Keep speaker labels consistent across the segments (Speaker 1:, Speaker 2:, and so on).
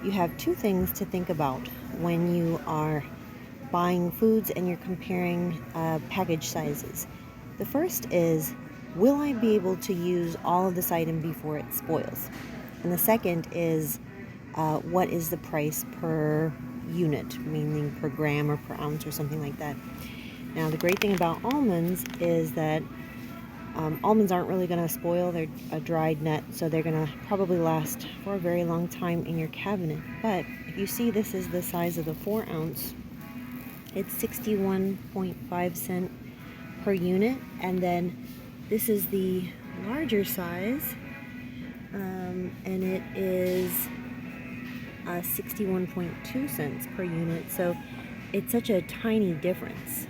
Speaker 1: you have two things to think about when you are buying foods and you're comparing package sizes. The first is, will I be able to use all of this item before it spoils? And the second is, what is the price per unit, meaning per gram or per ounce or something like that. Now, the great thing about almonds is that almonds aren't really going to spoil. They're a dried nut, so they're going to probably last for a very long time in your cabinet. But if you see, this is the size of the 4 ounce. It's 61.5 cents per unit, and then this is the larger size, and it is 61.2 cents per unit. So it's such a tiny difference.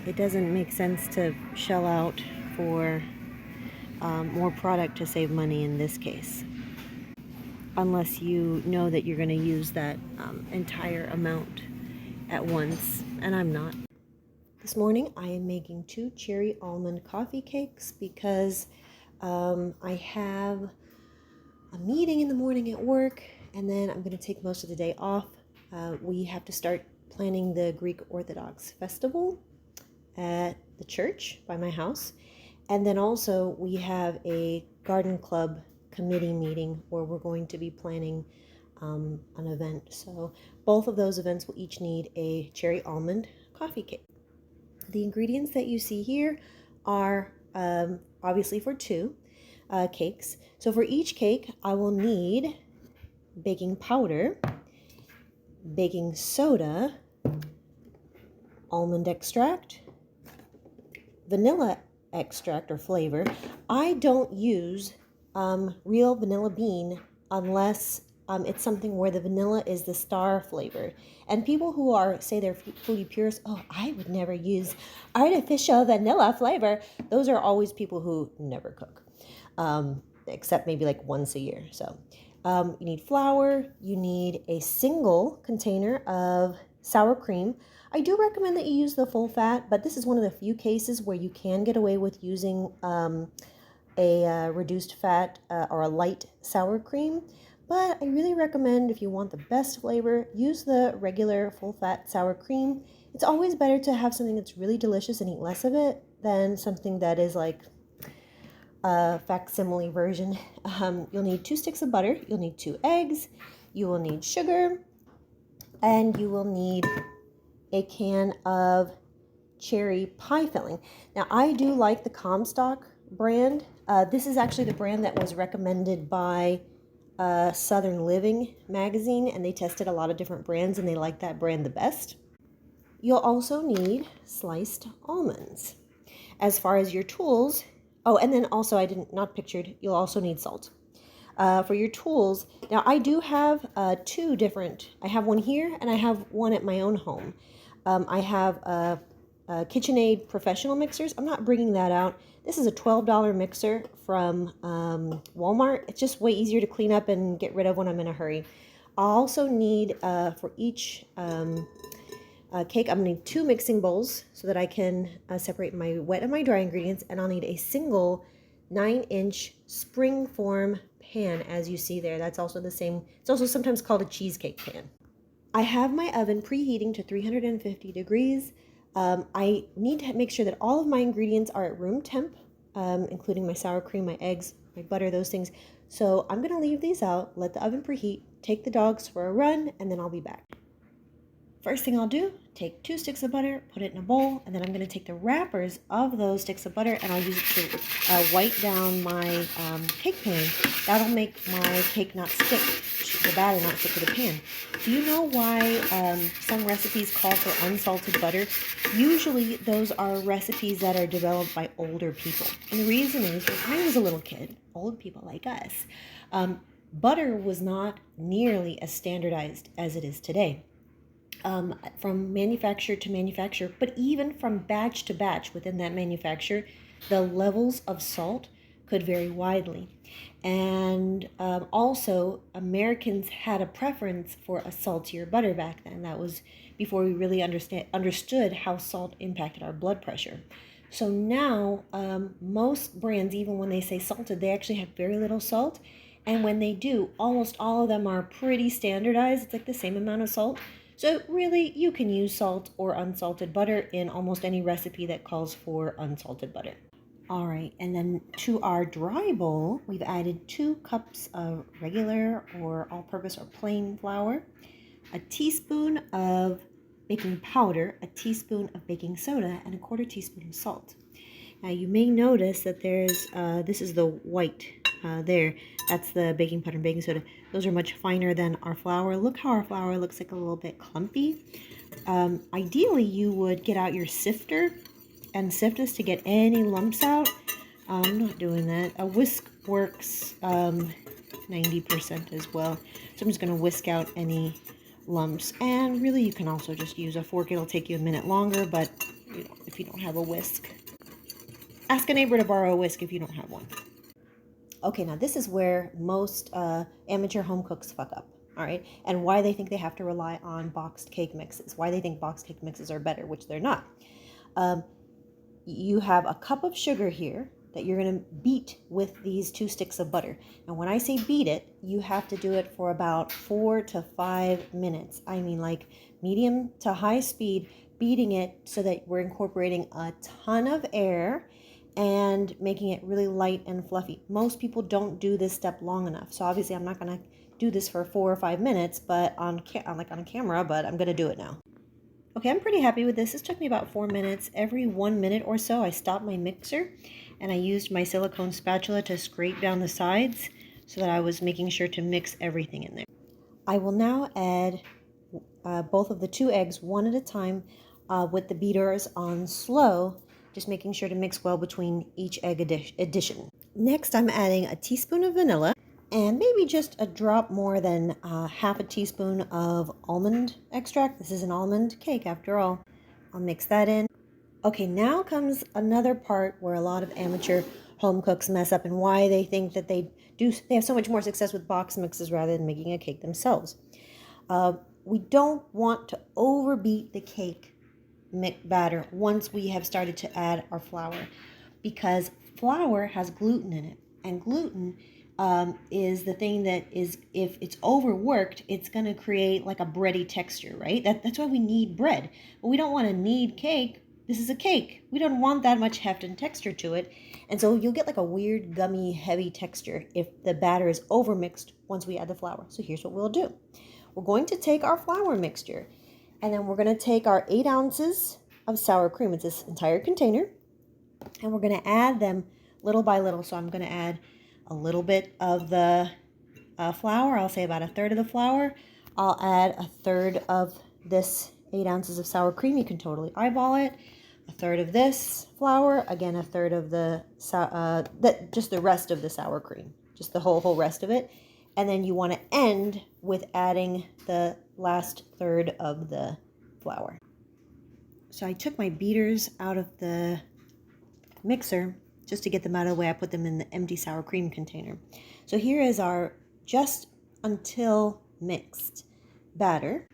Speaker 1: It doesn't make sense to shell out for more product to save money in this case, unless you know that you're going to use that entire amount at once, and I'm not. This morning I am making 2 cherry almond coffee cakes because I have a meeting in the morning at work, and then I'm going to take most of the day off. We have to start planning the Greek Orthodox festival at the church by my house, and then also we have a garden club committee meeting where we're going to be planning an event. So both of those events will each need a cherry almond coffee cake. The ingredients that you see here are obviously for 2 cakes. So for each cake, I will need baking powder, baking soda, almond extract, vanilla extract or flavor. I don't use real vanilla bean unless it's something where the vanilla is the star flavor. And people who say they're foodie purists, oh, I would never use artificial vanilla flavor. Those are always people who never cook, except maybe like once a year. So you need flour, you need a single container of sour cream. I do recommend that you use the full fat, but this is one of the few cases where you can get away with using a reduced fat or a light sour cream. But I really recommend, if you want the best flavor, use the regular full fat sour cream. It's always better to have something that's really delicious and eat less of it than something that is like a facsimile version. You'll need 2 sticks of butter, you'll need 2 eggs, you will need sugar, and you will need a can of cherry pie filling. Now, I do like the Comstock brand. This is actually the brand that was recommended by Southern Living magazine, and they tested a lot of different brands and they like that brand the best. You'll also need sliced almonds. As far as your tools, oh, and then also not pictured, you'll also need salt. For your tools, now I do have 2 different, I have one here and I have one at my own home. I have KitchenAid professional mixers. I'm not bringing that out. This is a $12 mixer from Walmart. It's just way easier to clean up and get rid of when I'm in a hurry. I'll also need, for each cake, I'm going to need 2 mixing bowls so that I can separate my wet and my dry ingredients. And I'll need a single 9-inch spring form pan, as you see there. That's also the same. It's also sometimes called a cheesecake pan. I have my oven preheating to 350 degrees. I need to make sure that all of my ingredients are at room temp, including my sour cream, my eggs, my butter, those things. So I'm going to leave these out, let the oven preheat, take the dogs for a run, and then I'll be back. First thing I'll do, take 2 sticks of butter, put it in a bowl, and then I'm going to take the wrappers of those sticks of butter and I'll use it to wipe down my cake pan. That'll make my cake not stick, the batter not stick to the pan. Do you know why some recipes call for unsalted butter? Usually those are recipes that are developed by older people. And the reason is, when I was a little kid, old people like us, butter was not nearly as standardized as it is today. From manufacturer to manufacturer, but even from batch to batch within that manufacturer, the levels of salt could vary widely. And also, Americans had a preference for a saltier butter back then. That was before we really understood how salt impacted our blood pressure. So now, most brands, even when they say salted, they actually have very little salt. And when they do, almost all of them are pretty standardized. It's like the same amount of salt. So really, you can use salt or unsalted butter in almost any recipe that calls for unsalted butter. All right, and then to our dry bowl, we've added 2 cups of regular or all-purpose or plain flour, a teaspoon of baking powder, a teaspoon of baking soda, and a 1/4 teaspoon of salt. Now you may notice that there's, this is the white there, that's the baking powder and baking soda. Those are much finer than our flour. Look how our flour looks like a little bit clumpy. Ideally, you would get out your sifter and sift this to get any lumps out. I'm not doing that. A whisk works 90% as well. So I'm just going to whisk out any lumps. And really, you can also just use a fork. It'll take you a minute longer, but if you don't have a whisk, ask a neighbor to borrow a whisk if you don't have one. Okay, now this is where most amateur home cooks fuck up, all right? And why they think they have to rely on boxed cake mixes, why they think boxed cake mixes are better, which they're not. You have a cup of sugar here that you're going to beat with these 2 sticks of butter. And when I say beat it, you have to do it for about 4 to 5 minutes. I mean like medium to high speed, beating it so that we're incorporating a ton of air and making it really light and fluffy. Most people don't do this step long enough. So obviously I'm not going to do this for 4 or 5 minutes, but on a camera, but I'm going to do it now. Okay, I'm pretty happy with this. This took me about 4 minutes. Every 1 minute or so, I stopped my mixer and I used my silicone spatula to scrape down the sides so that I was making sure to mix everything in there. I will now add both of the 2 eggs one at a time with the beaters on slow, just making sure to mix well between each egg addition. Next, I'm adding a teaspoon of vanilla and maybe just a drop more than half a teaspoon of almond extract. This is an almond cake after all. I'll mix that in. Okay, now comes another part where a lot of amateur home cooks mess up and why they think that they have so much more success with box mixes rather than making a cake themselves. We don't want to overbeat the cake batter once we have started to add our flour, because flour has gluten in it, and gluten is the thing that is, if it's overworked, it's going to create like a bready texture, right? That's why we need bread. But we don't want to knead cake. This is a cake. We don't want that much heft and texture to it. And so you'll get like a weird, gummy, heavy texture if the batter is overmixed once we add the flour. So here's what we'll do. We're going to take our flour mixture, and then we're going to take our 8 ounces of sour cream. It's this entire container. And we're going to add them little by little. So I'm going to add a little bit of the flour. I'll say about 1/3 of the flour. I'll add 1/3 of this 8 ounces of sour cream. You can totally eyeball it. 1/3 of this flour. Again, 1/3 of the just the rest of the sour cream. Just the whole rest of it. And then you want to end with adding the last 1/3 of the flour. So I took my beaters out of the mixer just to get them out of the way. I put them in the empty sour cream container. So here is our just until mixed batter.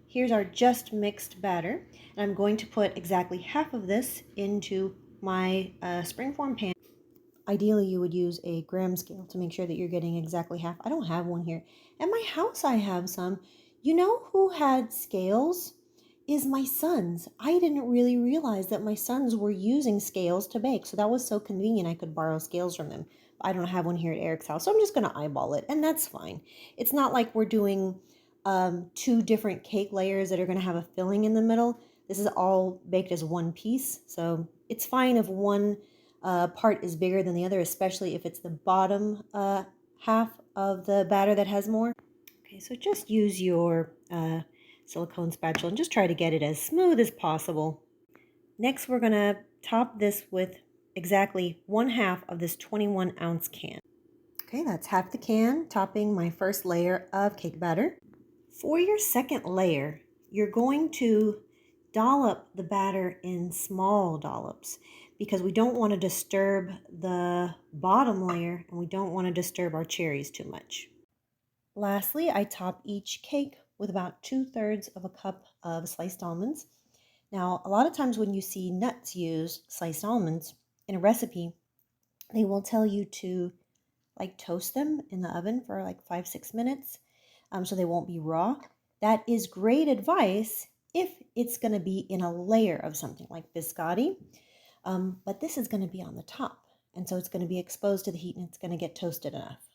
Speaker 1: Here's our just mixed batter. And I'm going to put exactly half of this into my springform pan. Ideally, you would use a gram scale to make sure that you're getting exactly half. I don't have one here. At my house, I have some. You know who had scales? Is my sons. I didn't really realize that my sons were using scales to bake. So that was so convenient. I could borrow scales from them. I don't have one here at Eric's house. So I'm just going to eyeball it. And that's fine. It's not like we're doing 2 different cake layers that are going to have a filling in the middle. This is all baked as one piece. So it's fine if one part is bigger than the other, especially if it's the bottom half of the batter that has more. Okay, so just use your silicone spatula and just try to get it as smooth as possible. Next, we're going to top this with exactly 1/2 of this 21-ounce can. Okay, that's half the can, topping my first layer of cake batter. For your second layer, you're going to dollop the batter in small dollops because we don't want to disturb the bottom layer and we don't want to disturb our cherries too much. Lastly, I top each cake with about 2/3 of a cup of sliced almonds. Now, a lot of times when you see nuts use sliced almonds in a recipe, they will tell you to like toast them in the oven for like 5-6 minutes, so they won't be raw. That is great advice if it's going to be in a layer of something like biscotti, but this is going to be on the top, and so it's going to be exposed to the heat and it's going to get toasted enough.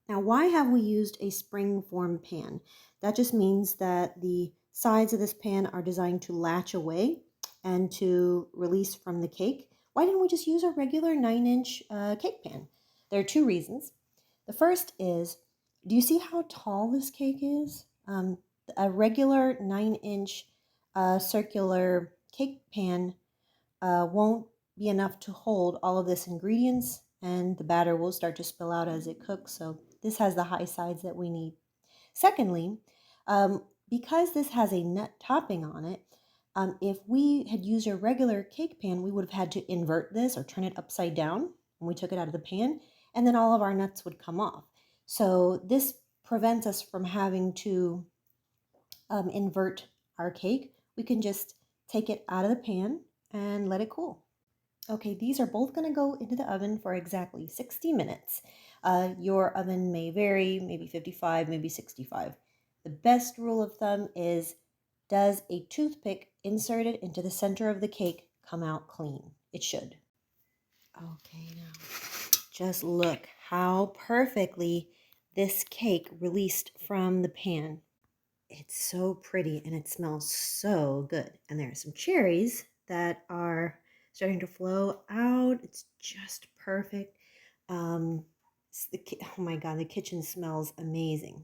Speaker 1: Now, why have we used a spring-form pan? That just means that the sides of this pan are designed to latch away and to release from the cake. Why didn't we just use a regular 9-inch cake pan? There are two reasons. The first is, do you see how tall this cake is? A regular 9-inch circular cake pan won't be enough to hold all of this ingredients, and the batter will start to spill out as it cooks. So this has the high sides that we need. Secondly, because this has a nut topping on it, if we had used a regular cake pan, we would have had to invert this or turn it upside down when we took it out of the pan, and then all of our nuts would come off. So this prevents us from having to invert our cake. We can just take it out of the pan and let it cool. Okay, these are both going to go into the oven for exactly 60 minutes. Your oven may vary, maybe 55, maybe 65. The best rule of thumb is, does a toothpick inserted into the center of the cake come out clean? It should. Okay, now just look how perfectly this cake released from the pan. It's so pretty and it smells so good. And there are some cherries that are starting to flow out. It's just perfect. Oh my God, the kitchen smells amazing.